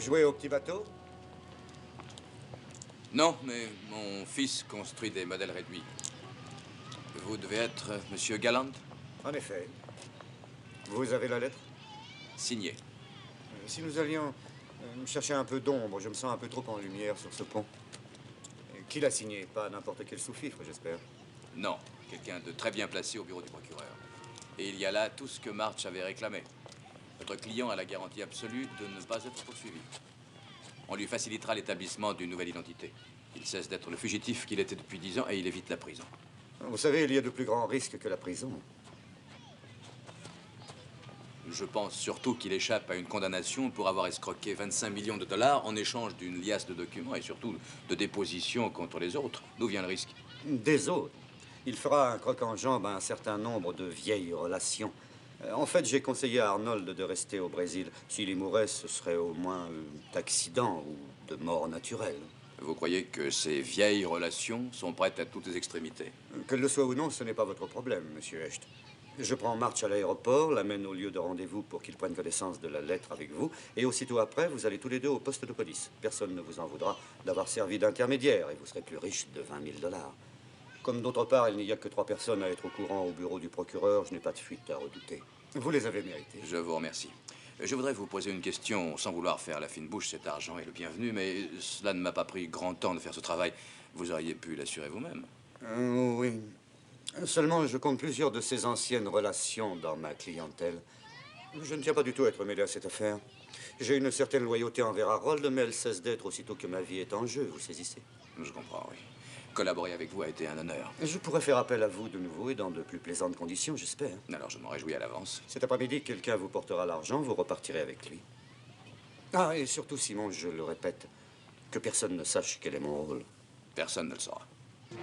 jouez au petit bateau? Non, mais mon fils construit des modèles réduits. Vous devez être Monsieur Galland? En effet. Vous avez la lettre? Signé. Si nous allions chercher un peu d'ombre, je me sens un peu trop en lumière sur ce pont. Qui l'a signé? Pas n'importe quel sous-fifre, j'espère. Non, quelqu'un de très bien placé au bureau du procureur. Et il y a là tout ce que March avait réclamé. Votre client a la garantie absolue de ne pas être poursuivi. On lui facilitera l'établissement d'une nouvelle identité. Il cesse d'être le fugitif qu'il était depuis 10 ans et il évite la prison. Vous savez, il y a de plus grands risques que la prison. Je pense surtout qu'il échappe à une condamnation pour avoir escroqué 25 millions de dollars en échange d'une liasse de documents et surtout de dépositions contre les autres. D'où vient le risque? Des autres. Il fera un croc en jambe à un certain nombre de vieilles relations. En fait, j'ai conseillé à Arnold de rester au Brésil. S'il y mourait, ce serait au moins d'accident ou de mort naturelle. Vous croyez que ces vieilles relations sont prêtes à toutes les extrémités? Qu'elle le soit ou non, ce n'est pas votre problème, monsieur Hecht. Je prends March à l'aéroport, l'amène au lieu de rendez-vous pour qu'il prenne connaissance de la lettre avec vous, et aussitôt après, vous allez tous les deux au poste de police. Personne ne vous en voudra d'avoir servi d'intermédiaire, et vous serez plus riche de 20 000 dollars. Comme d'autre part, il n'y a que 3 personnes à être au courant au bureau du procureur, je n'ai pas de fuite à redouter. Vous les avez méritées. Je vous remercie. Je voudrais vous poser une question sans vouloir faire la fine bouche. Cet argent est le bienvenu, mais cela ne m'a pas pris grand temps de faire ce travail. Vous auriez pu l'assurer vous-même. Oui. Seulement, je compte plusieurs de ces anciennes relations dans ma clientèle. Je ne tiens pas du tout à être mêlé à cette affaire. J'ai une certaine loyauté envers Harold, mais elle cesse d'être aussitôt que ma vie est en jeu, vous saisissez? Je comprends, oui. Collaborer avec vous a été un honneur. Je pourrais faire appel à vous de nouveau et dans de plus plaisantes conditions, j'espère. Alors je m'en réjouis à l'avance. Cet après-midi, quelqu'un vous portera l'argent, vous repartirez avec lui. Ah, et surtout, Simon, je le répète, que personne ne sache quel est mon rôle. Personne ne le saura. «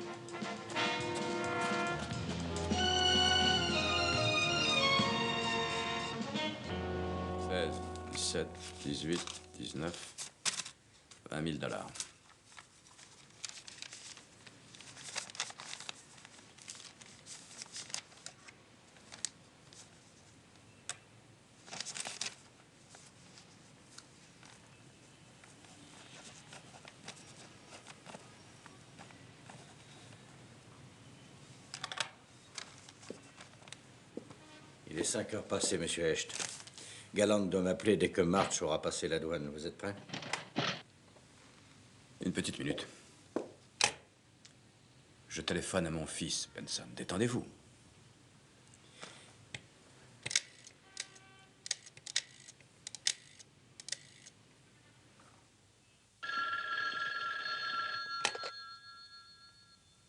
16, 17, 18, 19, 20 000 dollars. Il est 5 heures passées, monsieur Hecht. Galland doit m'appeler dès que March aura passé la douane. Vous êtes prêt? Une petite minute. Je téléphone à mon fils, Benson. Détendez-vous.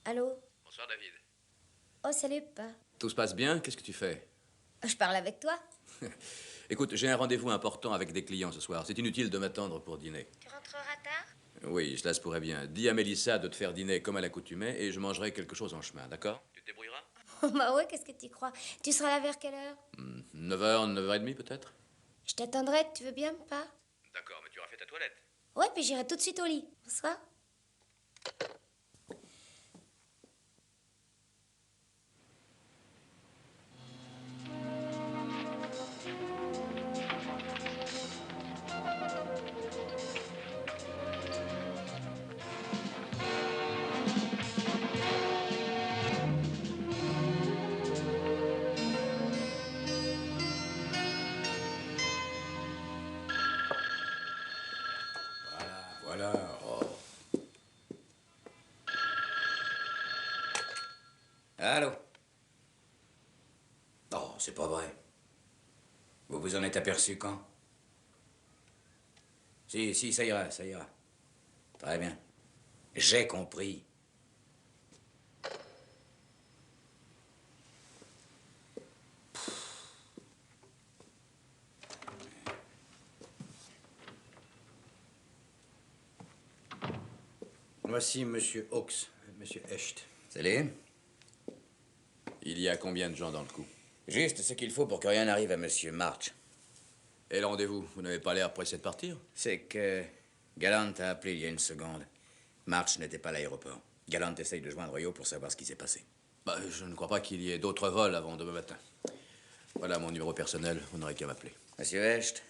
Allô? Bonsoir, David. Oh, salut, papa. Tout se passe bien? Qu'est-ce que tu fais? Je parle avec toi. Écoute, j'ai un rendez-vous important avec des clients ce soir. C'est inutile de m'attendre pour dîner. Tu rentreras tard? Oui, cela se pourrait bien. Dis à Mélissa de te faire dîner comme à l'accoutumée et je mangerai quelque chose en chemin, d'accord? Tu te débrouilleras? Bah ouais, qu'est-ce que tu crois? Tu seras là vers quelle heure? 9h, 9h30 peut-être? Je t'attendrai, tu veux bien, papa? D'accord, mais tu auras fait ta toilette. Ouais, puis j'irai tout de suite au lit. Bonsoir. Voilà. Oh. Allô? Oh, c'est pas vrai. Vous vous en êtes aperçu quand? Si, ça ira, ça ira. Très bien. J'ai compris. Voici Monsieur Hawks, Monsieur Hecht. Salut. Il y a combien de gens dans le coup? Juste ce qu'il faut pour que rien n'arrive à Monsieur March. Et le rendez-vous? Vous n'avez pas l'air pressé de partir? C'est que Galland a appelé il y a une seconde. March n'était pas à l'aéroport. Galland essaye de joindre Rio pour savoir ce qui s'est passé. Bah, je ne crois pas qu'il y ait d'autres vols avant demain matin. Voilà mon numéro personnel, vous n'aurez qu'à m'appeler. Monsieur Hecht,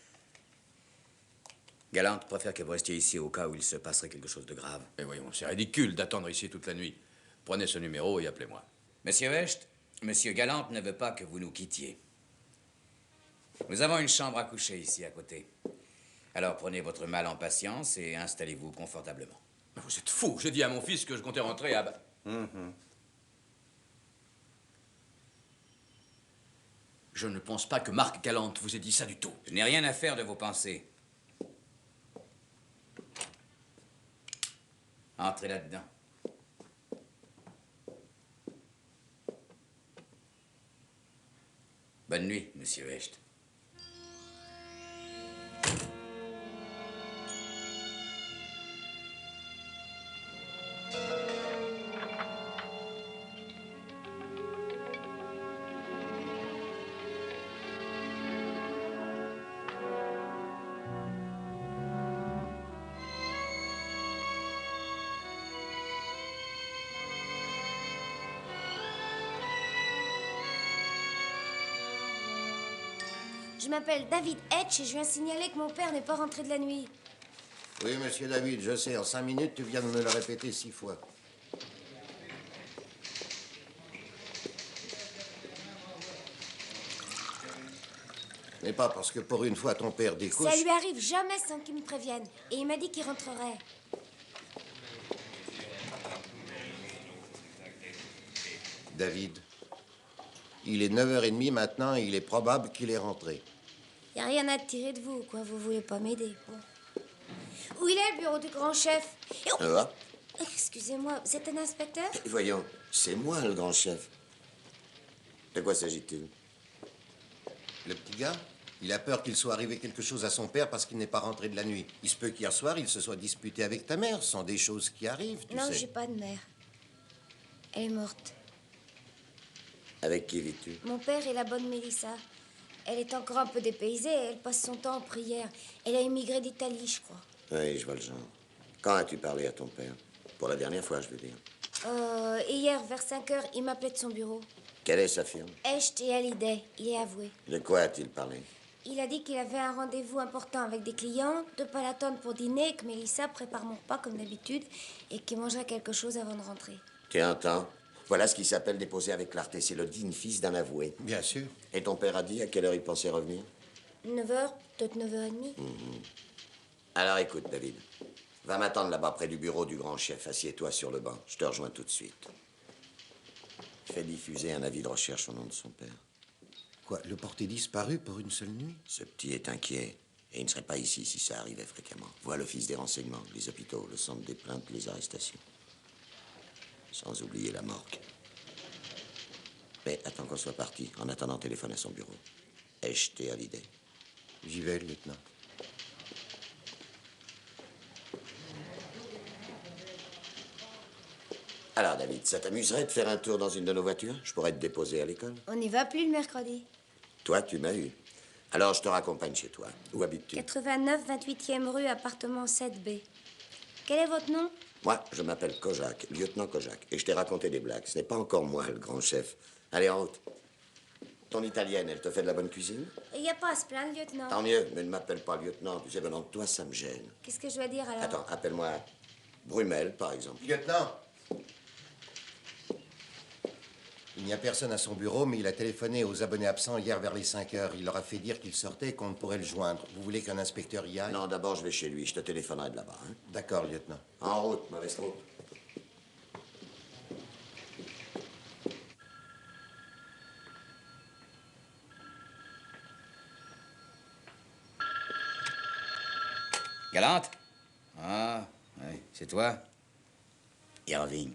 Galante préfère que vous restiez ici au cas où il se passerait quelque chose de grave. Mais voyons, c'est ridicule d'attendre ici toute la nuit. Prenez ce numéro et appelez-moi. Monsieur Hecht, Monsieur Galante ne veut pas que vous nous quittiez. Nous avons une chambre à coucher ici à côté. Alors prenez votre mal en patience et installez-vous confortablement. Mais vous êtes fou. J'ai dit à mon fils que je comptais rentrer à... Je ne pense pas que Marc Galante vous ait dit ça du tout. Je n'ai rien à faire de vos pensées. Entrez là-dedans. Bonne nuit, Monsieur Hecht. Je m'appelle David Etch et je viens signaler que mon père n'est pas rentré de la nuit. Oui, monsieur David, je sais. En 5 minutes, tu viens de me le répéter 6 fois. Mais pas parce que pour une fois, ton père découche. Ça lui arrive jamais sans qu'il me prévienne. Et il m'a dit qu'il rentrerait. David, il est 9h30 maintenant et il est probable qu'il est rentré. Y a rien à tirer de vous, quoi. Vous voulez pas m'aider. Bon. Où il est, le bureau du grand chef? Et oh, Ah, excusez-moi, vous êtes un inspecteur? voyons, c'est moi le grand chef. De quoi s'agit-il? Le petit gars, il a peur qu'il soit arrivé quelque chose à son père parce qu'il n'est pas rentré de la nuit. Il se peut qu'hier soir, il se soit disputé avec ta mère. Ce sont des choses qui arrivent, tu Non, sais. j'ai pas de mère. Elle est morte. Avec qui vis-tu? Mon père et la bonne Mélissa. Elle est encore un peu dépaysée. Elle passe son temps en prière. Elle a immigré d'Italie, je crois. Oui, je vois le genre. Quand as-tu parlé à ton père? Pour la dernière fois, je veux dire. Et hier, vers 5 heures, il m'appelait de son bureau. Quelle est sa firme? Echt et Hallyday, il est avoué. De quoi a-t-il parlé? Il a dit qu'il avait un rendez-vous important avec des clients, de pas l'attendre pour dîner, que Mélissa prépare mon repas comme d'habitude et qu'il mangerait quelque chose avant de rentrer. Tu entends? Voilà ce qui s'appelle déposer avec clarté. C'est le digne fils d'un avoué. Bien sûr. Et ton père a dit à quelle heure il pensait revenir? 9h, peut-être 9h30. Alors écoute, David. Va m'attendre là-bas près du bureau du grand chef. Assieds-toi sur le banc. Je te rejoins tout de suite. Fais diffuser un avis de recherche au nom de son père. Quoi, le porter disparu pour une seule nuit? Ce petit est inquiet. Et il ne serait pas ici si ça arrivait fréquemment. Vois l'office des renseignements, les hôpitaux, le centre des plaintes, les arrestations. Sans oublier la morgue. Mais attends qu'on soit parti. En attendant, téléphone à son bureau. Ai-je été à l'idée? J'y vais, lieutenant. Alors, David, ça t'amuserait de faire un tour dans une de nos voitures? Je pourrais te déposer à l'école. On n'y va plus le mercredi. Toi, tu m'as eu. Alors, je te raccompagne chez toi. Où habites-tu? 89, 28e rue, appartement 7B. Quel est votre nom? Moi, je m'appelle Kojak, lieutenant Kojak. Et je t'ai raconté des blagues. Ce n'est pas encore moi, le grand chef. Allez, en route. Ton italienne, elle te fait de la bonne cuisine? Il n'y a pas à se plaindre, lieutenant. Tant mieux, mais ne m'appelle pas lieutenant. Tu sais, venant de toi, ça me gêne. Qu'est-ce que je dois dire alors? Attends, appelle-moi Brumel, par exemple. Lieutenant! Il n'y a personne à son bureau, mais il a téléphoné aux abonnés absents hier vers les 5 heures. Il leur a fait dire qu'il sortait et qu'on ne pourrait le joindre. Vous voulez qu'un inspecteur y aille? Non, d'abord, je vais chez lui. Je te téléphonerai de là-bas. Hein? D'accord, lieutenant. En route, mauvaise route. Galante? Ah, oui, c'est toi? Irving.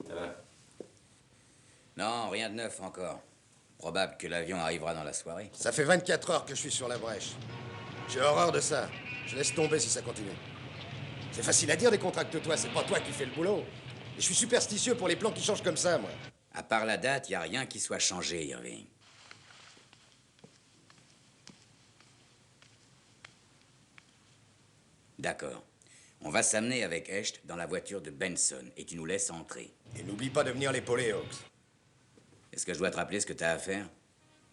Ça va? Non, rien de neuf encore. Probable que l'avion arrivera dans la soirée. Ça fait 24 heures que je suis sur la brèche. J'ai horreur de ça. Je laisse tomber si ça continue. C'est facile à dire, décontracte-toi. C'est pas toi qui fais le boulot. Et je suis superstitieux pour les plans qui changent comme ça, moi. À part la date, il n'y a rien qui soit changé, Irving. D'accord. On va s'amener avec Hecht dans la voiture de Benson et tu nous laisses entrer. Et n'oublie pas de venir l'épauler, Hawks. Est-ce que je dois te rappeler ce que t'as à faire?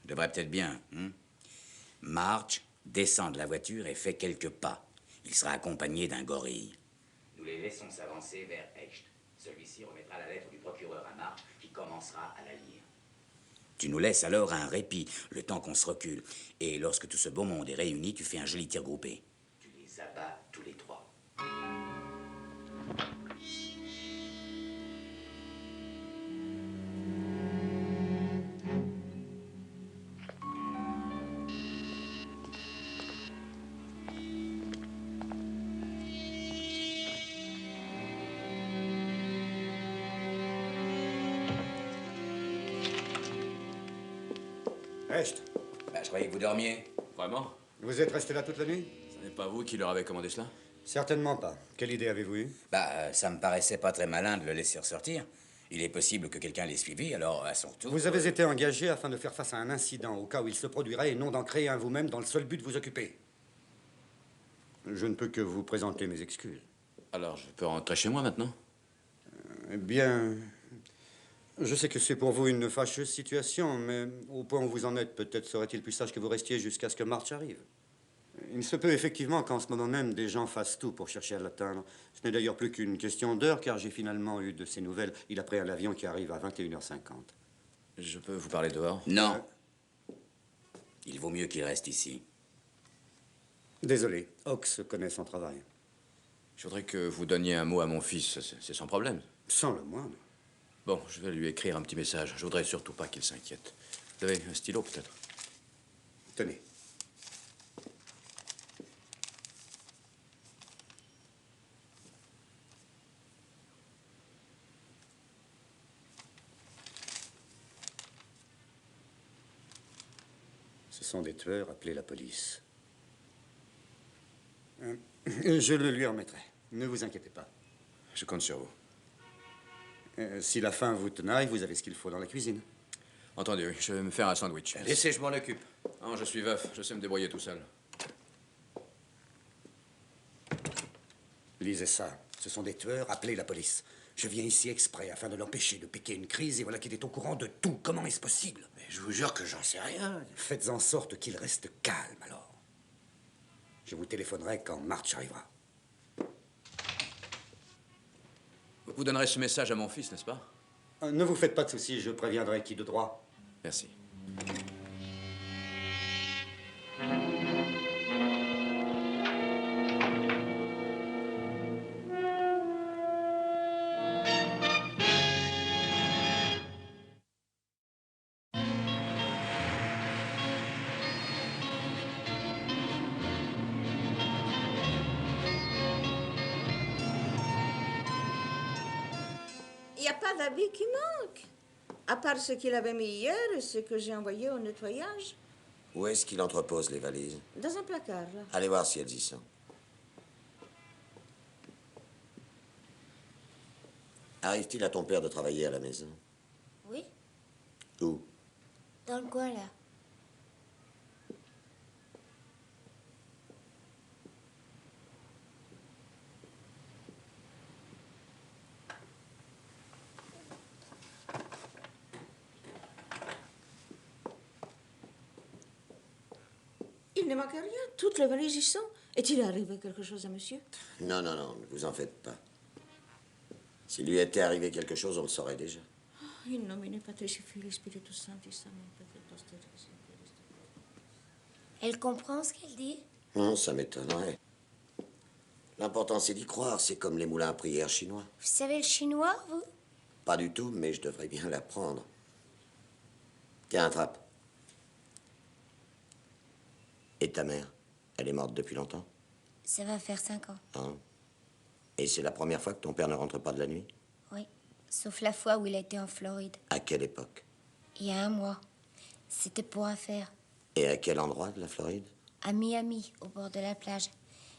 Je devrais peut-être bien, hein? March descend de la voiture et fait quelques pas. Il sera accompagné d'un gorille. Nous les laissons s'avancer vers Hecht. Celui-ci remettra la lettre du procureur à March qui commencera à la lire. Tu nous laisses alors un répit, le temps qu'on se recule. Et lorsque tout ce beau monde est réuni, tu fais un joli tir groupé. Tu les abats tous les trois. Hecht, Je croyais que vous dormiez. Vraiment? vous êtes resté là toute la nuit? Ce n'est pas vous qui leur avez commandé cela? Certainement pas. Quelle idée avez-vous eue? Ça me paraissait pas très malin de le laisser ressortir. Il est possible que quelqu'un l'ait suivi, alors à son retour... Vous avez été engagé afin de faire face à un incident au cas où il se produirait et non d'en créer un vous-même dans le seul but de vous occuper. Je ne peux que vous présenter mes excuses. Alors, je peux rentrer chez moi maintenant? Eh bien, je sais que c'est pour vous une fâcheuse situation, mais au point où vous en êtes, peut-être serait-il plus sage que vous restiez jusqu'à ce que March arrive. Il se peut effectivement qu'en ce moment même, des gens fassent tout pour chercher à l'atteindre. Ce n'est d'ailleurs plus qu'une question d'heure, car j'ai finalement eu de ses nouvelles. Il a pris un avion qui arrive à 21h50. Je peux vous parler dehors? Non. Il vaut mieux qu'il reste ici. Désolé, Hawks connaît son travail. Je voudrais que vous donniez un mot à mon fils, c'est sans problème. Sans le moindre. Bon, je vais lui écrire un petit message. Je voudrais surtout pas qu'il s'inquiète. Vous avez un stylo, peut-être? Tenez. Ce sont des tueurs, appelez la police. Je le lui remettrai. Ne vous inquiétez pas. Je compte sur vous. Si la faim vous tenaille, vous avez ce qu'il faut dans la cuisine. Entendu, je vais me faire un sandwich. Laissez, je m'en occupe. Non, je suis veuf, je sais me débrouiller tout seul. Lisez ça. Ce sont des tueurs, appelez la police. Je viens ici exprès afin de l'empêcher de piquer une crise et voilà qu'il est au courant de tout. Comment est-ce possible? Mais je vous jure que j'en sais rien. Faites en sorte qu'il reste calme, alors. Je vous téléphonerai quand March arrivera. Vous donnerez ce message à mon fils, n'est-ce pas? Ne vous faites pas de soucis, je préviendrai qui de droit. Merci. Il n'y a pas d'habits qui manquent. À part ce qu'il avait mis hier et ce que j'ai envoyé au nettoyage. Où est-ce qu'il entrepose les valises? Dans un placard, là. Allez voir si elles y sont. Arrive-t-il à ton père de travailler à la maison? Oui, Où? dans le coin là. Il ne manque rien. Toutes les valises y sont. Est-il arrivé quelque chose à monsieur? Non, non, non, ne vous en faites pas. S'il lui était arrivé quelque chose, on le saurait déjà. In nomine Patris et Filii Spiritus Sanctis. Amen. Elle comprend ce qu'elle dit? Non, ça m'étonnerait. L'important, c'est d'y croire. C'est comme les moulins à prière chinois. Vous savez le chinois, vous? Pas du tout, mais je devrais bien l'apprendre. Tiens, attrape. Et ta mère? Elle est morte depuis longtemps? Ça va faire 5 ans. Hein? Et c'est la première fois que ton père ne rentre pas de la nuit? Oui, sauf la fois où il a été en Floride. À quelle époque? Il y a 1 mois. C'était pour affaire. Et à quel endroit de la Floride? À Miami, au bord de la plage.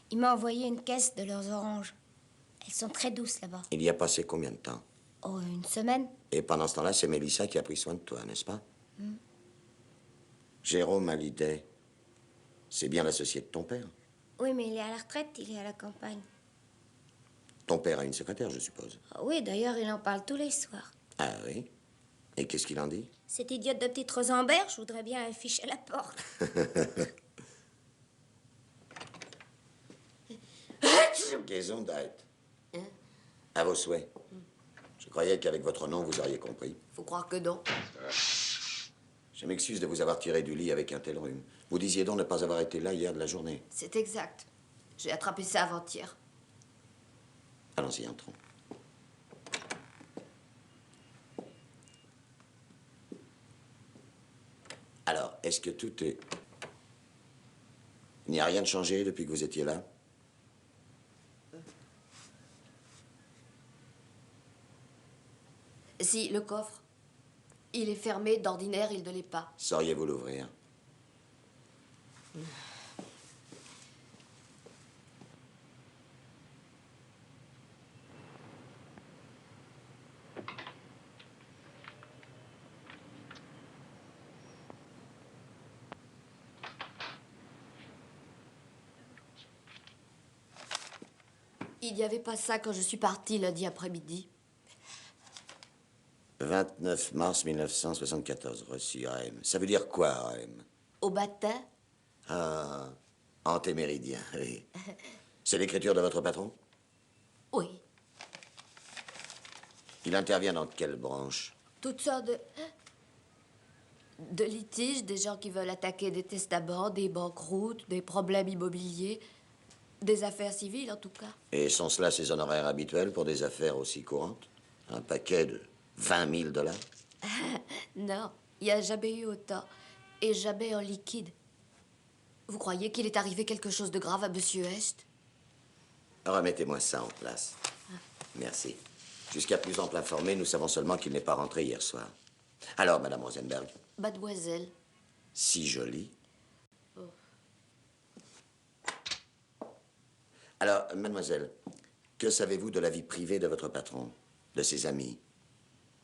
Il m'a envoyé une caisse de leurs oranges. Elles sont très douces là-bas. Il y a passé combien de temps? Oh, 1 semaine. Et pendant ce temps-là, c'est Mélissa qui a pris soin de toi, n'est-ce pas? Jérôme Hallyday, c'est bien l'associé de ton père? Oui, mais il est à la retraite, il est à la campagne. Ton père a une secrétaire, je suppose. Ah oui, d'ailleurs, il en parle tous les soirs. Ah oui? Et qu'est-ce qu'il en dit? Cette idiote de petite Rosenberg, je voudrais bien afficher à la porte. Gesundheit. À vos souhaits. Je croyais qu'avec votre nom, vous auriez compris. Faut croire que non. Je m'excuse de vous avoir tiré du lit avec un tel rhume. Vous disiez donc ne pas avoir été là hier de la journée. C'est exact. J'ai attrapé ça avant-hier. Allons-y, entrons. Alors, est-ce que tout est... Il n'y a rien de changé depuis que vous étiez là? Si, le coffre. Il est fermé, d'ordinaire, il ne l'est pas. Sauriez-vous l'ouvrir? Il n'y avait pas ça quand je suis partie lundi après-midi. 29 mars 1974, reçu AM. Ça veut dire quoi, AM? Au matin, Ah, antéméridien, oui. C'est l'écriture de votre patron? oui. Il intervient dans quelle branche? Toutes sortes de litiges, des gens qui veulent attaquer des testaments, des banqueroutes, des problèmes immobiliers, des affaires civiles en tout cas. Et sont cela ses honoraires habituels pour des affaires aussi courantes? Un paquet de 20 000 $? Non, il n'y a jamais eu autant. Et jamais en liquide. Vous croyez qu'il est arrivé quelque chose de grave à Monsieur Est? Remettez-moi ça en place. Merci. Jusqu'à plus ample informé, nous savons seulement qu'il n'est pas rentré hier soir. Alors, Madame Rosenberg, Mademoiselle, si jolie. Alors, mademoiselle, que savez-vous de la vie privée de votre patron, de ses amis?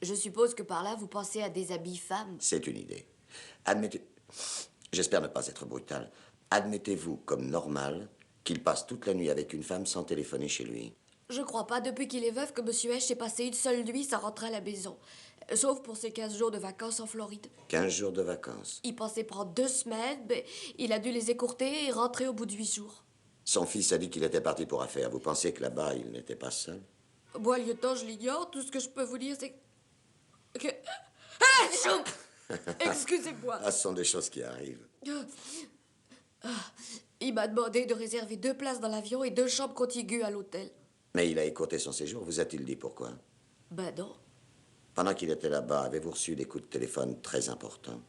je suppose que par là, vous pensez à des habits femmes. C'est une idée. Admettez... J'espère ne pas être brutal. Admettez-vous comme normal qu'il passe toute la nuit avec une femme sans téléphoner chez lui? Je crois pas, depuis qu'il est veuf, que Monsieur H ait passé une seule nuit sans rentrer à la maison. Sauf pour ses 15 jours de vacances en Floride. 15 jours de vacances. Il pensait prendre 2 semaines, mais il a dû les écourter et rentrer au bout de 8 jours. Son fils a dit qu'il était parti pour affaires. Vous pensez que là-bas, il n'était pas seul? Moi, lieutenant, je l'ignore. Tout ce que je peux vous dire, c'est que... Ah, choup! Excusez-moi. Ah, ce sont des choses qui arrivent. Il m'a demandé de réserver 2 places dans l'avion et 2 chambres contiguës à l'hôtel. Mais il a écourté son séjour. Vous a-t-il dit pourquoi? Ben non. Pendant qu'il était là-bas, avez-vous reçu des coups de téléphone très importants?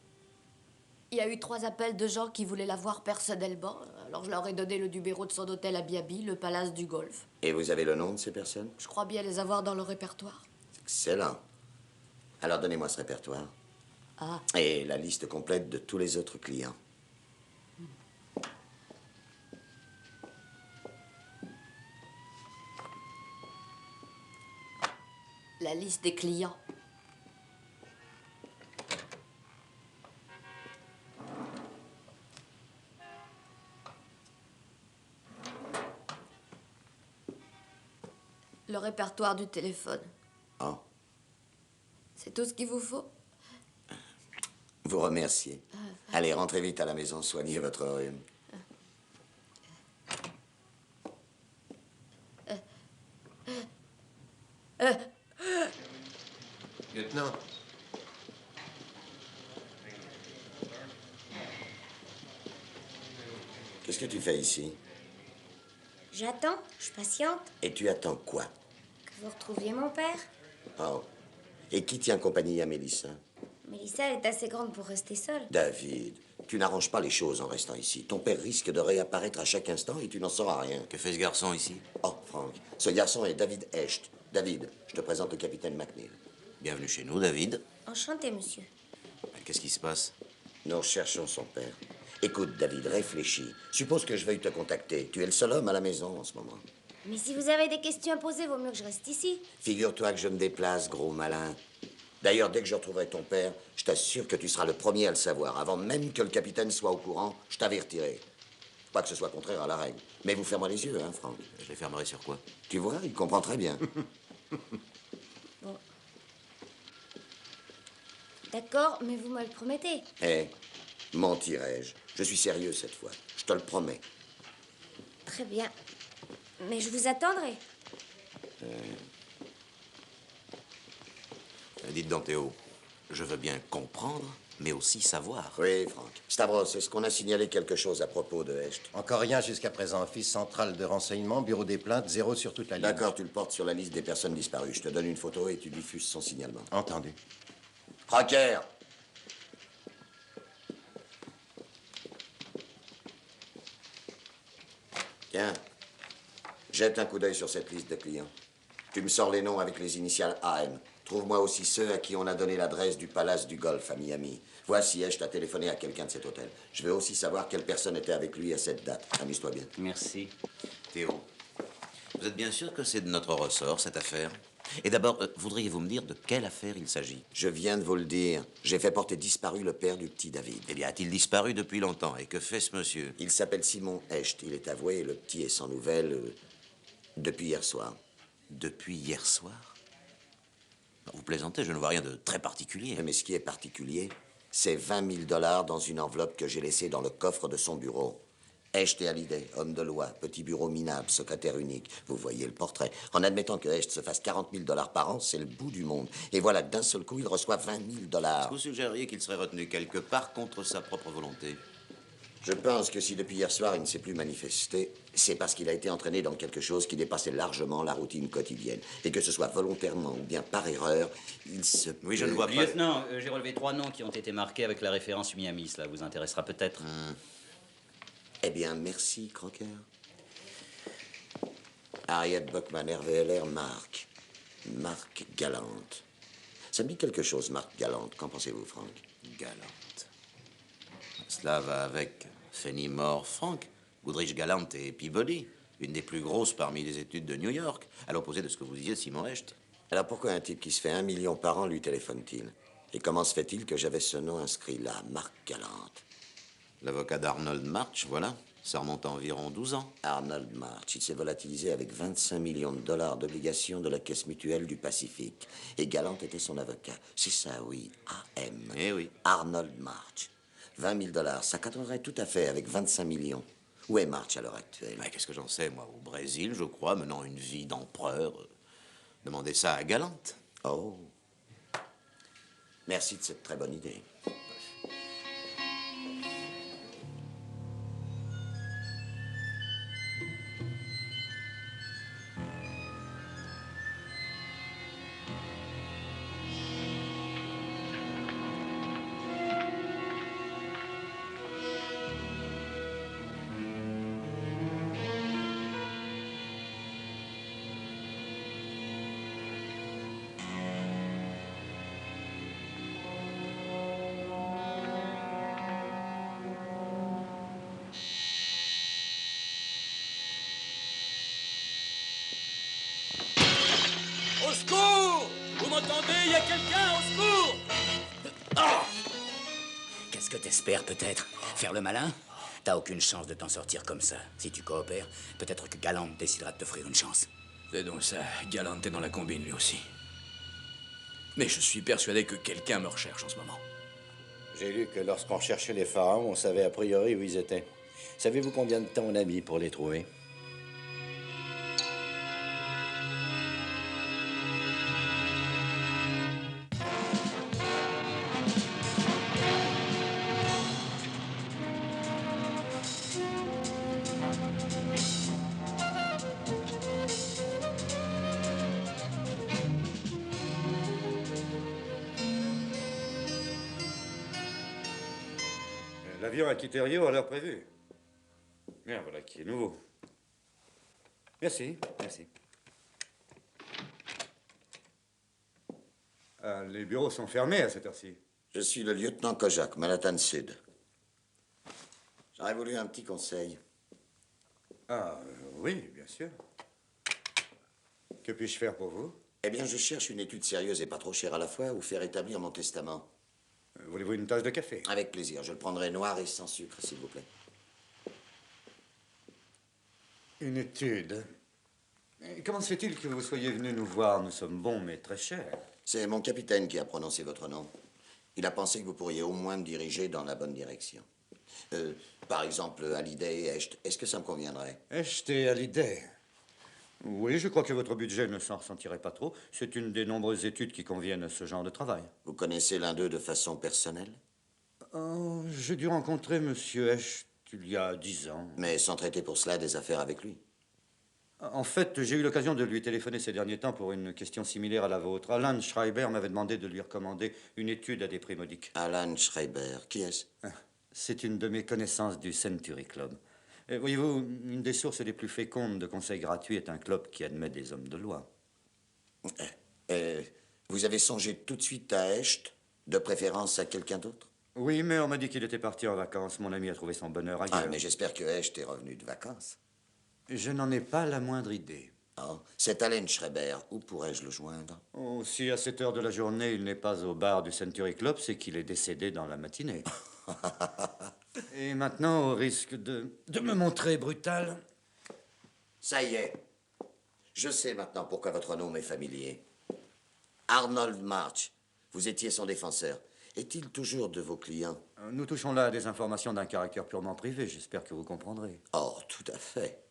Il y a eu 3 appels de gens qui voulaient la voir personnellement. Alors je leur ai donné le numéro de son hôtel à Miami, le Palace du Golfe. Et vous avez le nom de ces personnes? Je crois bien les avoir dans le répertoire. Excellent. Alors donnez-moi ce répertoire. Ah, Et la liste complète de tous les autres clients. la liste des clients. Le répertoire du téléphone. Oh, C'est tout ce qu'il vous faut? vous remerciez. Allez, rentrez vite à la maison, soignez votre rhume. Lieutenant, Qu'est-ce que tu fais ici? J'attends, je patiente Et tu attends quoi? que vous retrouviez mon père. Oh. Et qui tient compagnie à Mélissa? Mélissa, elle est assez grande pour rester seule. David, tu n'arranges pas les choses en restant ici. Ton père risque de réapparaître à chaque instant et tu n'en sauras rien. Que fait ce garçon ici? Oh, Frank, ce garçon est David Hecht. David, je te présente le capitaine McNeil. Bienvenue chez nous, David. Enchantée, monsieur. Qu'est-ce qui se passe? Nous recherchons son père. Écoute, David, réfléchis. Suppose que je veuille te contacter. Tu es le seul homme à la maison en ce moment. Mais si vous avez des questions à poser, vaut mieux que je reste ici. Figure-toi que je me déplace, gros malin. D'ailleurs, dès que je retrouverai ton père, je t'assure que tu seras le premier à le savoir. Avant même que le capitaine soit au courant, je t'avertirai. Pas que ce soit contraire à la règle. Mais vous fermerez les yeux, hein, Franck. Je les fermerai sur quoi? Tu vois, il comprend très bien. Bon. D'accord, mais vous me le promettez. Eh, mentirais-je? Je suis sérieux cette fois. Je te le promets. Très bien. Mais je vous attendrai. Dites donc, Théo, je veux bien comprendre, mais aussi savoir. Oui, Franck. Stavros, est-ce qu'on a signalé quelque chose à propos de Hecht? Encore rien jusqu'à présent. Office central de renseignement, bureau des plaintes, 0 sur toute la ligne. D'accord, tu le portes sur la liste des personnes disparues. Je te donne une photo et tu diffuses son signalement. Entendu. Crocker! Tiens, jette un coup d'œil sur cette liste de clients. Tu me sors les noms avec les initiales AM. Trouve-moi aussi ceux à qui on a donné l'adresse du Palace du Golf à Miami. Vois si Hecht a téléphoné à quelqu'un de cet hôtel. Je veux aussi savoir quelle personne était avec lui à cette date. Amuse-toi bien. Merci. Théo, vous êtes bien sûr que c'est de notre ressort, cette affaire? Et d'abord, voudriez-vous me dire de quelle affaire il s'agit? Je viens de vous le dire. J'ai fait porter disparu le père du petit David. Eh bien, a-t-il disparu depuis longtemps? Et que fait ce monsieur? Il s'appelle Simon Hecht. Il est avoué et le petit est sans nouvelles depuis hier soir. Depuis hier soir? Vous plaisantez, je ne vois rien de très particulier. Mais ce qui est particulier, c'est 20 000 $ dans une enveloppe que j'ai laissée dans le coffre de son bureau. Hecht et Hallyday, homme de loi, petit bureau minable, secrétaire unique. Vous voyez le portrait. En admettant que Hecht se fasse 40 000 $ par an, c'est le bout du monde. Et voilà que d'un seul coup, il reçoit 20 000 $. Vous suggériez qu'il serait retenu quelque part contre sa propre volonté. Je pense que si depuis hier soir il ne s'est plus manifesté, c'est parce qu'il a été entraîné dans quelque chose qui dépassait largement la routine quotidienne. Et que ce soit volontairement ou bien par erreur, il se... Oui, je ne vois pas. Lieutenant, j'ai relevé 3 noms qui ont été marqués avec la référence Miami. Cela vous intéressera peut-être. Eh bien, merci, Crocker. Harriet Buckman, RVLR, Marc. Marc Galante. Ça me dit quelque chose, Marc Galante. Qu'en pensez-vous, Franck? Galante. Cela va avec Fenimore Frank, Goodrich Galante et Peabody, une des plus grosses parmi les études de New York, à l'opposé de ce que vous disiez de Simon Hecht. Alors pourquoi un type qui se fait 1 million par an lui téléphone-t-il? Et comment se fait-il que j'avais ce nom inscrit là, Marc Galante? L'avocat d'Arnold March, voilà. Ça remonte à environ 12 ans. Arnold March, il s'est volatilisé avec 25 millions de $ d'obligations de la Caisse mutuelle du Pacifique. Et Galante était son avocat. C'est ça, oui, AM. Eh oui. Arnold March. 20 000 $, ça cadrerait tout à fait avec 25 millions. Où est March à l'heure actuelle? Mais qu'est-ce que j'en sais, moi? Au Brésil, je crois, menant une vie d'empereur. Demandez ça à Galante. Oh. Merci de cette très bonne idée. Au secours! Vous m'entendez? Il y a quelqu'un! Au secours! Qu'est-ce que t'espères, peut-être? Faire le malin? T'as aucune chance de t'en sortir comme ça. Si tu coopères, peut-être que Galante décidera de t'offrir une chance. C'est donc ça, Galante est dans la combine lui aussi. Mais je suis persuadé que quelqu'un me recherche en ce moment. J'ai lu que lorsqu'on cherchait les pharaons, on savait a priori où ils étaient. Savez-vous combien de temps on a mis pour les trouver? L'avion a quitté Rio à l'heure prévue. Bien, voilà qui est nouveau. Merci, merci. Ah, les bureaux sont fermés à cette heure-ci. Je suis le lieutenant Kojak, Manhattan Sud. J'aurais voulu un petit conseil. Ah, oui, bien sûr. Que puis-je faire pour vous? Eh bien, je cherche une étude sérieuse et pas trop chère à la fois, ou faire établir mon testament. Voulez-vous une tasse de café? Avec plaisir. Je le prendrai noir et sans sucre, s'il vous plaît. Une étude. Comment se fait-il que vous soyez venu nous voir? Nous sommes bons, mais très chers. C'est mon capitaine qui a prononcé votre nom. Il a pensé que vous pourriez au moins me diriger dans la bonne direction. Par exemple, Hallyday et Hecht. Est-ce que ça me conviendrait? Hecht et Hallyday. Oui, je crois que votre budget ne s'en ressentirait pas trop. C'est une des nombreuses études qui conviennent à ce genre de travail. Vous connaissez l'un d'eux de façon personnelle? Oh, j'ai dû rencontrer Monsieur Hecht il y a 10 ans. Mais sans traiter pour cela des affaires avec lui. En fait, j'ai eu l'occasion de lui téléphoner ces derniers temps pour une question similaire à la vôtre. Alan Schreiber m'avait demandé de lui recommander une étude à des prix modiques. Alan Schreiber, qui est-ce? C'est une de mes connaissances du Century Club. Voyez-vous, une des sources les plus fécondes de conseils gratuits est un club qui admet des hommes de loi. Vous avez songé tout de suite à Hecht, de préférence à quelqu'un d'autre? Oui, mais on m'a dit qu'il était parti en vacances. Mon ami a trouvé son bonheur ailleurs. Ah, mais j'espère que Hecht est revenu de vacances. Je n'en ai pas la moindre idée. Oh, c'est Alan Schreiber. Où pourrais-je le joindre? Oh, si à cette heure de la journée il n'est pas au bar du Century Club, c'est qu'il est décédé dans la matinée. Et maintenant, au risque de me montrer brutal... Ça y est. Je sais maintenant pourquoi votre nom m'est familier. Arnold March. Vous étiez son défenseur. Est-il toujours de vos clients? Nous touchons là à des informations d'un caractère purement privé. J'espère que vous comprendrez. Oh, tout à fait.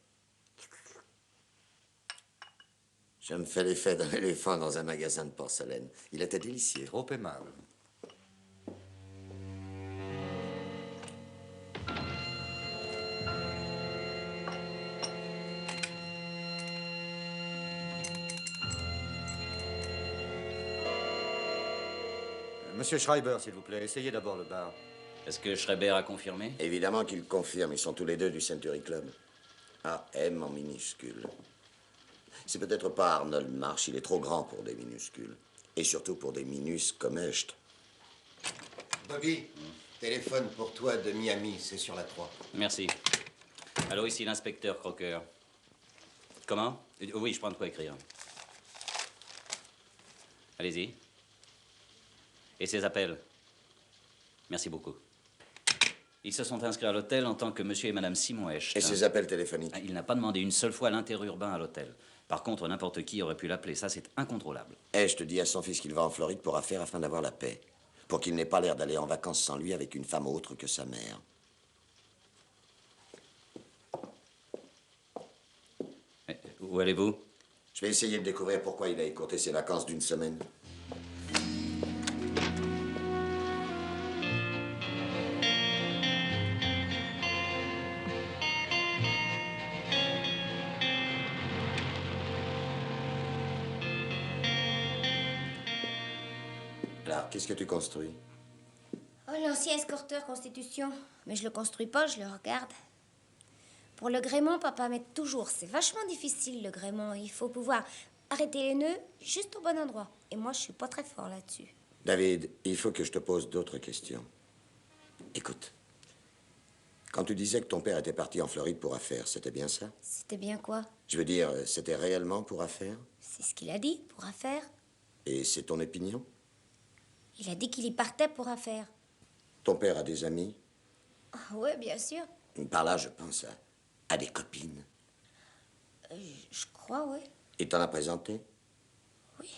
Je me fais l'effet d'un éléphant dans un magasin de porcelaine. Il était délicieux. Trop aimable. Monsieur Schreiber, s'il vous plaît, essayez d'abord le bar. Est-ce que Schreiber a confirmé? Évidemment qu'il confirme. Ils sont tous les deux du Century Club. AM en minuscule. C'est peut-être pas Arnold March. Il est trop grand pour des minuscules. Et surtout pour des minus comme Hecht. Bobby, téléphone pour toi de Miami. C'est sur la 3. Merci. Allô, ici l'inspecteur Crocker. Comment? Oui, je prends de quoi écrire. Allez-y. Et ces appels? Merci beaucoup. Ils se sont inscrits à l'hôtel en tant que monsieur et madame Simon Hecht. Et ses appels téléphoniques? Il n'a pas demandé une seule fois l'interurbain à l'hôtel. Par contre, n'importe qui aurait pu l'appeler. Ça, c'est incontrôlable. Hecht dit à son fils qu'il va en Floride pour affaire afin d'avoir la paix. Pour qu'il n'ait pas l'air d'aller en vacances sans lui avec une femme autre que sa mère. Où allez-vous? Je vais essayer de découvrir pourquoi il a écourté ses vacances d'une semaine. Alors, qu'est-ce que tu construis? Oh, l'ancien escorteur Constitution. Mais je le construis pas, je le regarde. Pour le gréement, papa m'aide toujours. C'est vachement difficile, le gréement. Il faut pouvoir arrêter les nœuds juste au bon endroit. Et moi, je suis pas très fort là-dessus. David, il faut que je te pose d'autres questions. Écoute. Quand tu disais que ton père était parti en Floride pour affaires, c'était bien ça? C'était bien quoi? Je veux dire, c'était réellement pour affaires? C'est ce qu'il a dit, pour affaires. Et c'est ton opinion? Il a dit qu'il y partait pour affaires. Ton père a des amis? Ah ouais, bien sûr. Par là, je pense à des copines. Je crois, oui. Il t'en a présenté? Oui.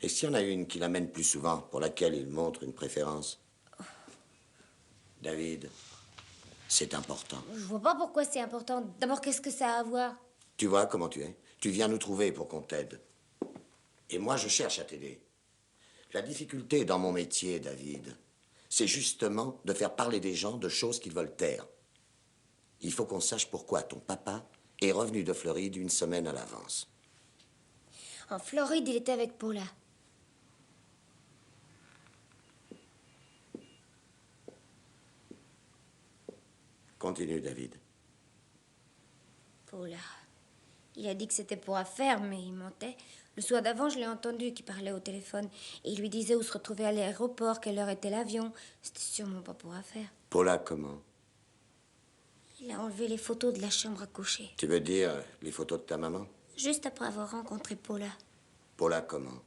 Et s'il y en a une qui l'amène plus souvent, pour laquelle il montre une préférence? David, c'est important. Je vois pas pourquoi c'est important. D'abord, qu'est-ce que ça a à voir? Tu vois comment tu es? Tu viens nous trouver pour qu'on t'aide. Et moi, je cherche à t'aider. La difficulté dans mon métier, David, c'est justement de faire parler des gens de choses qu'ils veulent taire. Il faut qu'on sache pourquoi ton papa est revenu de Floride une semaine à l'avance. En Floride, il était avec Paula. Continue, David. Paula. Il a dit que c'était pour affaires, mais il mentait. Le soir d'avant, je l'ai entendu qui parlait au téléphone. Et il lui disait où se retrouver à l'aéroport, quelle heure était l'avion. C'était sûrement pas pour affaires. Paula, comment? Il a enlevé les photos de la chambre à coucher. Tu veux dire les photos de ta maman? Juste après avoir rencontré Paula. Paula, comment?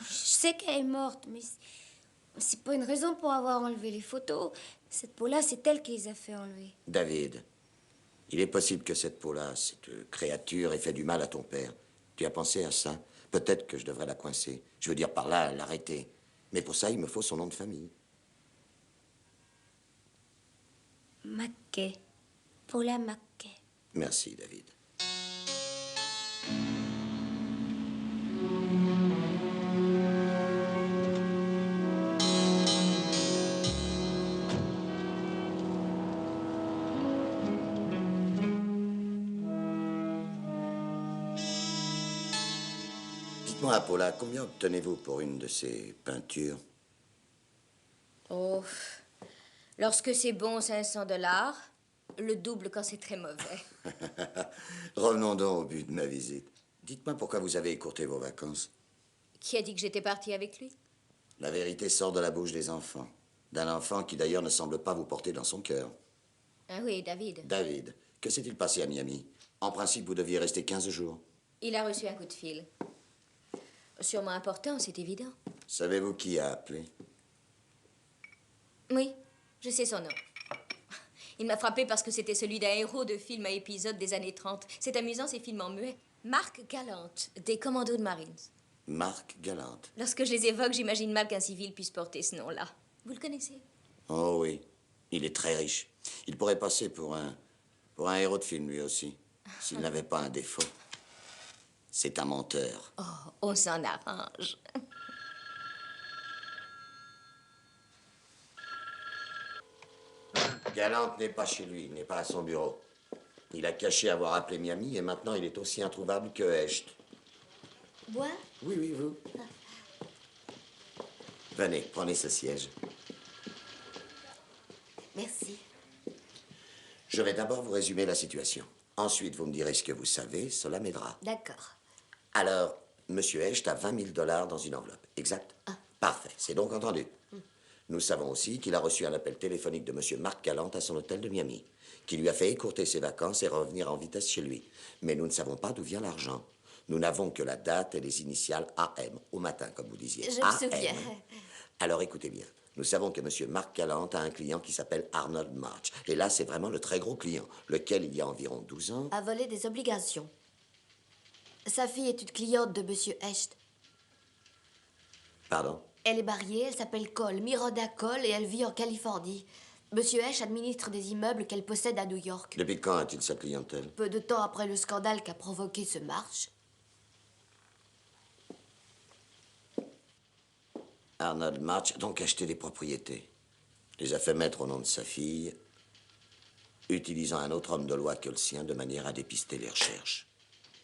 Je sais qu'elle est morte, mais c'est pas une raison pour avoir enlevé les photos. Cette Paula, c'est elle qui les a fait enlever. David, Il est possible que cette peau-là, cette créature, ait fait du mal à ton père. Tu as pensé à ça? Peut-être que je devrais la coincer. Je veux dire par là, l'arrêter. Mais pour ça, il me faut son nom de famille. Mackay. Paula Mackay. Merci, David. Dites-moi, Paula, combien obtenez-vous pour une de ces peintures? Oh, lorsque c'est bon, 500 $. Le double quand c'est très mauvais. Revenons donc au but de ma visite. Dites-moi pourquoi vous avez écourté vos vacances. Qui a dit que j'étais partie avec lui? La vérité sort de la bouche des enfants. D'un enfant qui d'ailleurs ne semble pas vous porter dans son cœur. Ah oui, David. David, que s'est-il passé à Miami? En principe, vous deviez rester 15 jours. Il a reçu un coup de fil. Sûrement important, c'est évident. Savez-vous qui a appelé? Oui, je sais son nom. Il m'a frappé parce que c'était celui d'un héros de film à épisode des années 30. C'est amusant, ces films en muet. Marc Galante, des Commandos de Marines. Marc Galante. Lorsque je les évoque, j'imagine mal qu'un civil puisse porter ce nom-là. Vous le connaissez? Oh oui, il est très riche. Il pourrait passer pour un héros de film, lui aussi, s'il n'avait pas un défaut. C'est un menteur. Oh, on s'en arrange. Galante n'est pas chez lui, il n'est pas à son bureau. Il a caché avoir appelé Miami et maintenant il est aussi introuvable que Hecht. Bois? Oui, oui, vous. Venez, prenez ce siège. Merci. Je vais d'abord vous résumer la situation. Ensuite, vous me direz ce que vous savez, cela m'aidera. D'accord. Alors, Monsieur Hecht a 20 000 $ dans une enveloppe, exact? Parfait, c'est donc entendu. Nous savons aussi qu'il a reçu un appel téléphonique de Monsieur Marc Galante à son hôtel de Miami, qui lui a fait écourter ses vacances et revenir en vitesse chez lui. Mais nous ne savons pas d'où vient l'argent. Nous n'avons que la date et les initiales AM, au matin, comme vous disiez. Je me souviens. Alors écoutez bien. Nous savons que Monsieur Marc Galante a un client qui s'appelle Arnold March. Et là, c'est vraiment le très gros client, lequel, il y a environ 12 ans... A volé des obligations. Sa fille est une cliente de Monsieur Hecht. Pardon? Elle est mariée, elle s'appelle Cole, Miranda Cole, et elle vit en Californie. Monsieur Hecht administre des immeubles qu'elle possède à New York. Depuis quand a-t-il sa clientèle? Peu de temps après le scandale qu'a provoqué ce marche. Arnold March a donc acheté des propriétés. Les a fait mettre au nom de sa fille, utilisant un autre homme de loi que le sien de manière à dépister les recherches.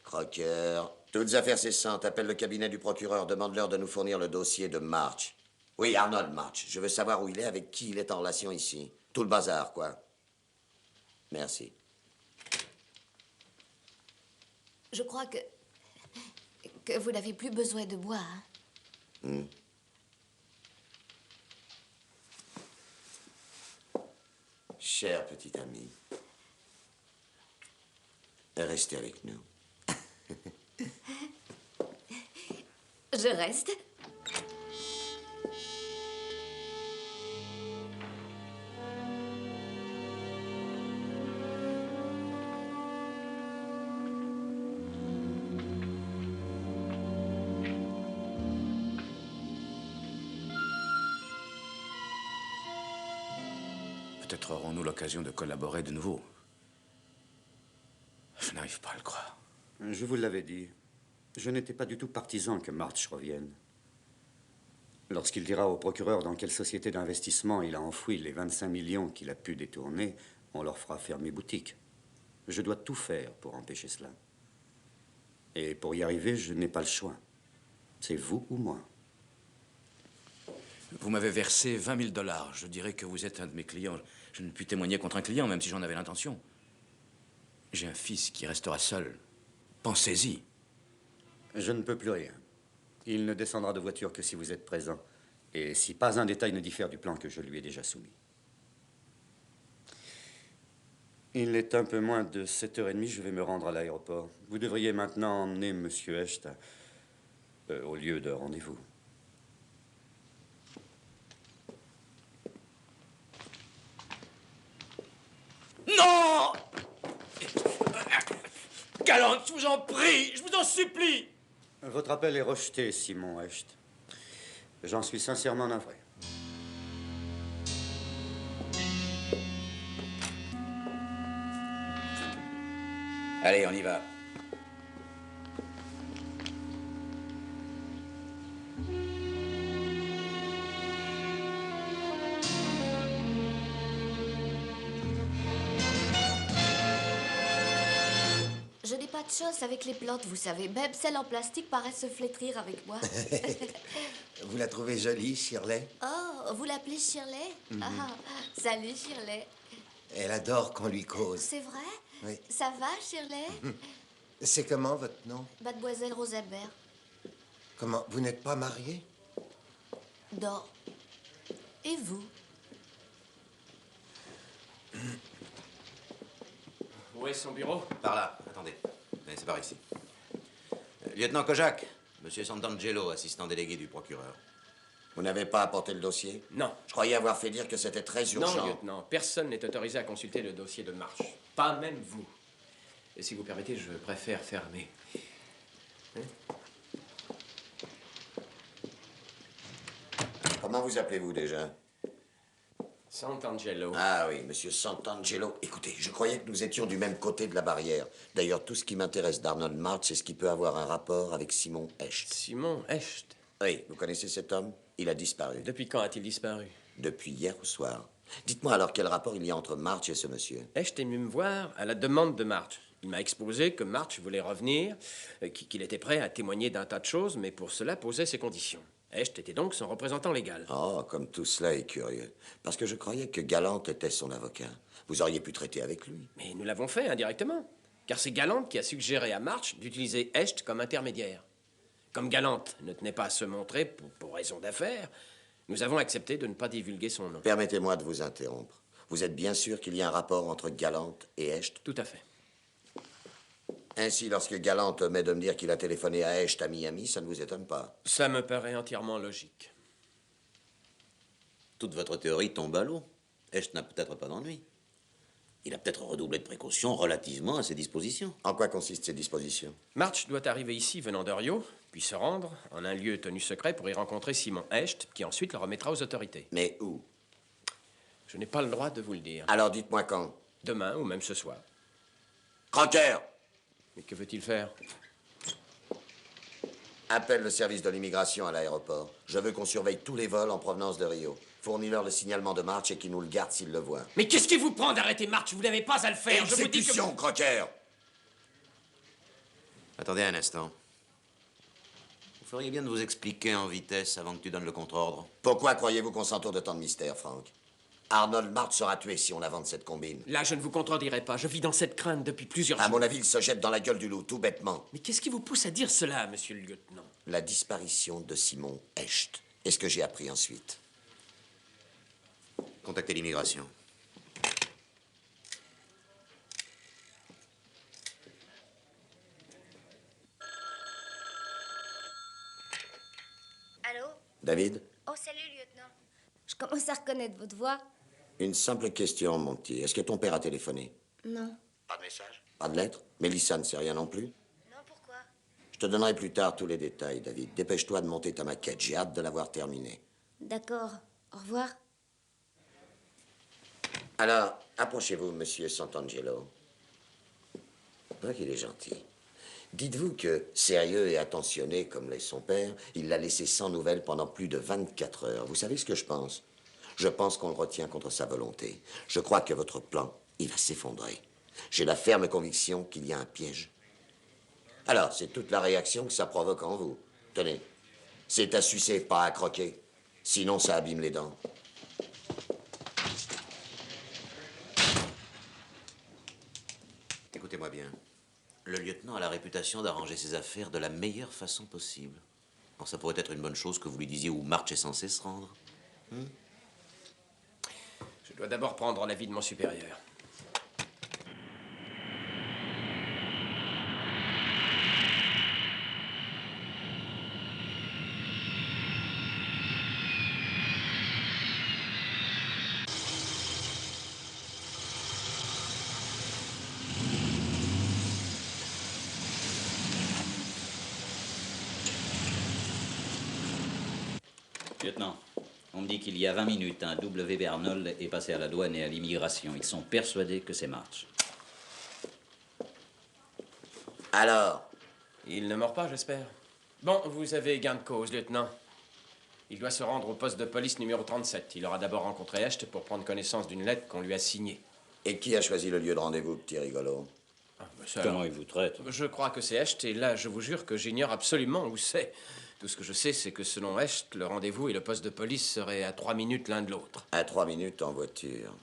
Croqueur, toutes affaires cessantes, appelle le cabinet du procureur, demande-leur de nous fournir le dossier de March. Oui, Arnold March. Je veux savoir où il est, avec qui il est en relation ici. Tout le bazar, quoi. Merci. Je crois que vous n'avez plus besoin de moi, hein? Cher petit ami, restez avec nous. Je reste. Peut-être aurons-nous l'occasion de collaborer de nouveau. Je n'arrive pas à le croire. Je vous l'avais dit. Je n'étais pas du tout partisan que March revienne. Lorsqu'il dira au procureur dans quelle société d'investissement il a enfoui les 25 millions qu'il a pu détourner, on leur fera fermer boutique. Je dois tout faire pour empêcher cela. Et pour y arriver, je n'ai pas le choix. C'est vous ou moi. Vous m'avez versé 20 000 $. Je dirais que vous êtes un de mes clients. Je ne puis témoigner contre un client, même si j'en avais l'intention. J'ai un fils qui restera seul. Pensez-y. Je ne peux plus rien. Il ne descendra de voiture que si vous êtes présent. Et si pas un détail ne diffère du plan que je lui ai déjà soumis. Il est un peu moins de 7h30, je vais me rendre à l'aéroport. Vous devriez maintenant emmener Monsieur Hecht au lieu de rendez-vous. Non! Galante, je vous en prie, je vous en supplie. Votre appel est rejeté, Simon Hecht. J'en suis sincèrement navré. Allez, on y va. Je n'ai pas de chance avec les plantes, vous savez. Même celles en plastique paraissent se flétrir avec moi. Vous la trouvez jolie, Shirley? Oh, vous l'appelez Shirley? Ah, salut Shirley. Elle adore qu'on lui cause. C'est vrai? Oui. Ça va, Shirley? C'est comment, votre nom? Mademoiselle Rosenberg. Comment? Vous n'êtes pas mariée? Non. Et vous? Où est son bureau? Par là, attendez. Allez, c'est par ici. Lieutenant Kojak, monsieur Santangelo, assistant délégué du procureur. Vous n'avez pas apporté le dossier? Non. Je croyais avoir fait dire que c'était très urgent. Non, lieutenant. Personne n'est autorisé à consulter le dossier de March. Pas même vous. Et si vous permettez, je préfère fermer. Comment vous appelez-vous déjà? Santangelo. Ah oui, monsieur Santangelo. Écoutez, je croyais que nous étions du même côté de la barrière. D'ailleurs, tout ce qui m'intéresse d'Arnold March, c'est ce qui peut avoir un rapport avec Simon Hecht. Simon Hecht? Oui, vous connaissez cet homme? Il a disparu. Depuis quand a-t-il disparu? Depuis hier au soir. Dites-moi alors quel rapport il y a entre March et ce monsieur? Hecht est venu me voir à la demande de March. Il m'a exposé que March voulait revenir, qu'il était prêt à témoigner d'un tas de choses, mais pour cela posait ses conditions. Hecht était donc son représentant légal. Oh, comme tout cela est curieux. Parce que je croyais que Galante était son avocat. Vous auriez pu traiter avec lui. Mais nous l'avons fait indirectement, car c'est Galante qui a suggéré à March d'utiliser Hecht comme intermédiaire. Comme Galante ne tenait pas à se montrer pour raison d'affaires, nous avons accepté de ne pas divulguer son nom. Permettez-moi de vous interrompre. Vous êtes bien sûr qu'il y a un rapport entre Galante et Hecht? Tout à fait. Ainsi, lorsque Galante omet de me dire qu'il a téléphoné à Hecht à Miami, ça ne vous étonne pas? Ça me paraît entièrement logique. Toute votre théorie tombe à l'eau. Hecht n'a peut-être pas d'ennui. Il a peut-être redoublé de précautions relativement à ses dispositions. En quoi consistent ces dispositions? March doit arriver ici venant de Rio, puis se rendre en un lieu tenu secret pour y rencontrer Simon Hecht, qui ensuite le remettra aux autorités. Mais où? Je n'ai pas le droit de vous le dire. Alors dites-moi quand. Demain ou même ce soir. Crocker! Mais que veut-il faire? Appelle le service de l'immigration à l'aéroport. Je veux qu'on surveille tous les vols en provenance de Rio. Fournis-leur le signalement de March et qu'ils nous le gardent s'ils le voient. Mais qu'est-ce qui vous prend d'arrêter March? Vous n'avez pas à le faire. Je vous dis que... Exécution, Crocker! Attendez un instant. Vous feriez bien de vous expliquer en vitesse avant que tu donnes le contre-ordre. Pourquoi croyez-vous qu'on s'entoure de tant de mystère, Frank? Arnold March sera tué si on invente cette combine. Là, je ne vous contredirai pas. Je vis dans cette crainte depuis plusieurs À jours. mon avis, il se jette dans la gueule du loup, tout bêtement. Mais qu'est-ce qui vous pousse à dire cela, monsieur le lieutenant? La disparition de Simon Hecht. Et ce que j'ai appris ensuite. Contactez l'immigration. Allô? David? Oh, salut, lieutenant. Je commence à reconnaître votre voix. Une simple question, mon petit. Est-ce que ton père a téléphoné? Non. Pas de message? Pas de lettre? Mélissa ne sait rien non plus? Non, pourquoi? Je te donnerai plus tard tous les détails, David. Dépêche-toi de monter ta maquette. J'ai hâte de l'avoir terminée. D'accord. Au revoir. Alors, approchez-vous, monsieur Santangelo. Ah, qu'il est gentil. Dites-vous que, sérieux et attentionné comme l'est son père, il l'a laissé sans nouvelles pendant plus de 24 heures. Vous savez ce que je pense? Je pense qu'on le retient contre sa volonté. Je crois que votre plan, il va s'effondrer. J'ai la ferme conviction qu'il y a un piège. Alors, c'est toute la réaction que ça provoque en vous. Tenez, c'est à sucer, pas à croquer. Sinon, ça abîme les dents. Écoutez-moi bien. Le lieutenant a la réputation d'arranger ses affaires de la meilleure façon possible. Alors, ça pourrait être une bonne chose que vous lui disiez où March est censé se rendre. Je dois d'abord prendre l'avis de mon supérieur. Lieutenant, on me dit qu'il y a 20 minutes, un W. Bernold est passé à la douane et à l'immigration. Ils sont persuadés que c'est March. Alors? Il ne mord pas, j'espère. Bon, vous avez gain de cause, lieutenant. Il doit se rendre au poste de police numéro 37. Il aura d'abord rencontré Hecht pour prendre connaissance d'une lettre qu'on lui a signée. Et qui a choisi le lieu de rendez-vous, petit rigolo? Comment il vous traite? Je crois que c'est Hecht, et là, je vous jure que j'ignore absolument où c'est. Tout ce que je sais, c'est que selon Hecht, le rendez-vous et le poste de police seraient à 3 minutes l'un de l'autre. À 3 minutes en voiture.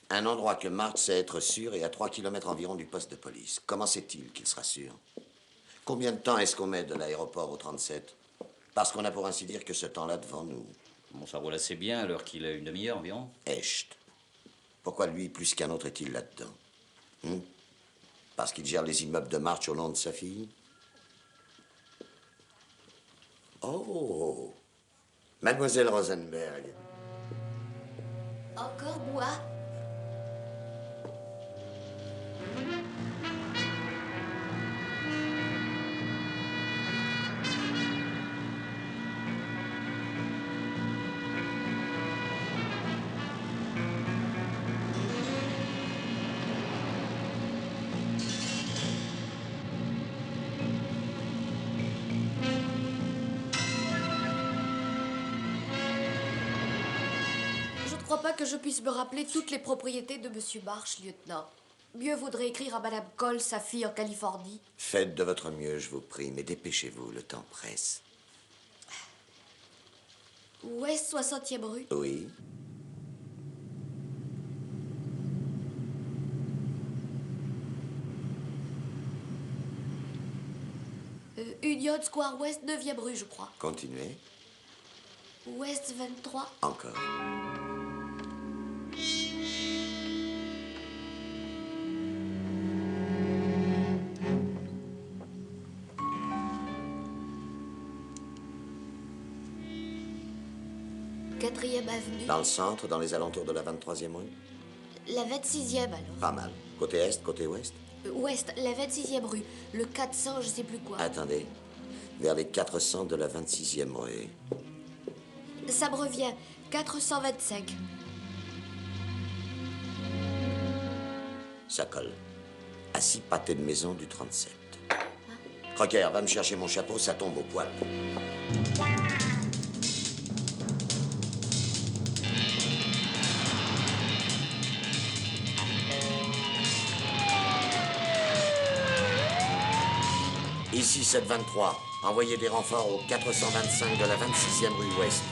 Un endroit que March sait être sûr et à 3 kilomètres environ du poste de police. Comment sait-il qu'il sera sûr? Combien de temps est-ce qu'on met de l'aéroport au 37? Parce qu'on a pour ainsi dire que ce temps-là devant nous. Bon, ça roule assez bien alors qu'il a une demi-heure environ. Hecht. Pourquoi lui, plus qu'un autre, est-il là-dedans? Parce qu'il gère les immeubles de March au nom de sa fille? Oh! Mademoiselle Rosenberg. Encore moi? Je ne crois pas que je puisse me rappeler toutes les propriétés de Monsieur March, lieutenant. Mieux vaudrait écrire à Madame Cole, sa fille en Californie. Faites de votre mieux, je vous prie, mais dépêchez-vous, le temps presse. Ouest 60e rue. Oui? Union Square West, 9e rue, je crois. Continuez. Ouest 23. Encore. Quatrième avenue. Dans le centre, dans les alentours de la 23e rue? La 26e alors. Pas mal. Côté est, côté ouest? Ouest, la 26e rue. Le 400, je sais plus quoi. Attendez. Vers les 400 de la 26e rue. Ça me revient. 425. Ça colle. À 6 pâtés de maison du 37. Crocker, va me chercher mon chapeau, ça tombe au poil. Ici 723. Envoyez des renforts au 425 de la 26e rue ouest.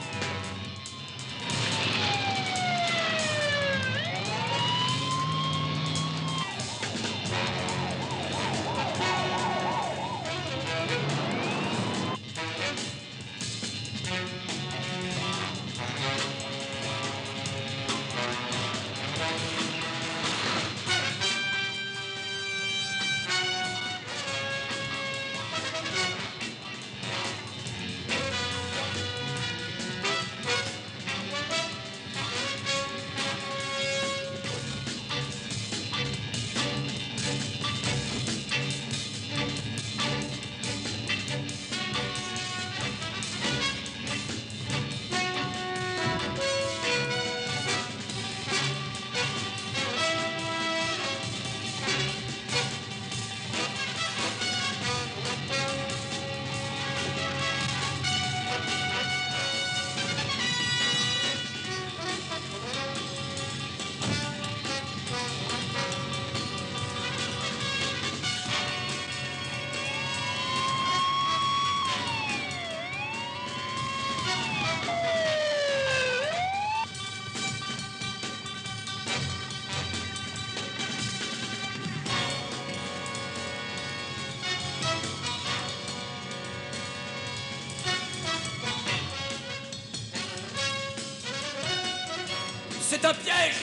C'est un piège!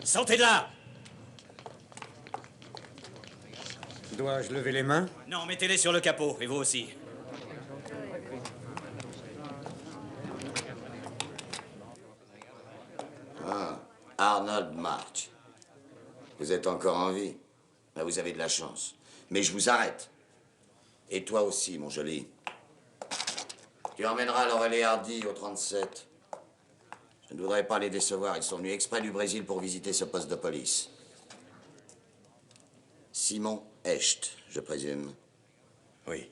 Sortez de là! Dois-je lever les mains? Non, mettez-les sur le capot, et vous aussi. Ah, Arnold March. Vous êtes encore en vie. Ben, vous avez de la chance. Mais je vous arrête. Et toi aussi, mon joli. Tu emmèneras Laurel et Hardy au 37. Je ne voudrais pas les décevoir. Ils sont venus exprès du Brésil pour visiter ce poste de police. Simon Hecht, je présume. Oui.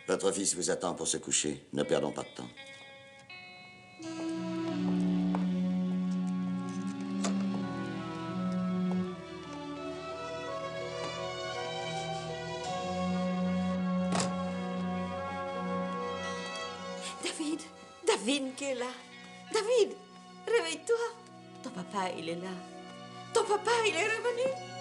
Votre fils vous attend pour se coucher. Ne perdons pas de temps. David qui est là. David, réveille-toi. Ton papa, il est là. Ton papa, il est revenu.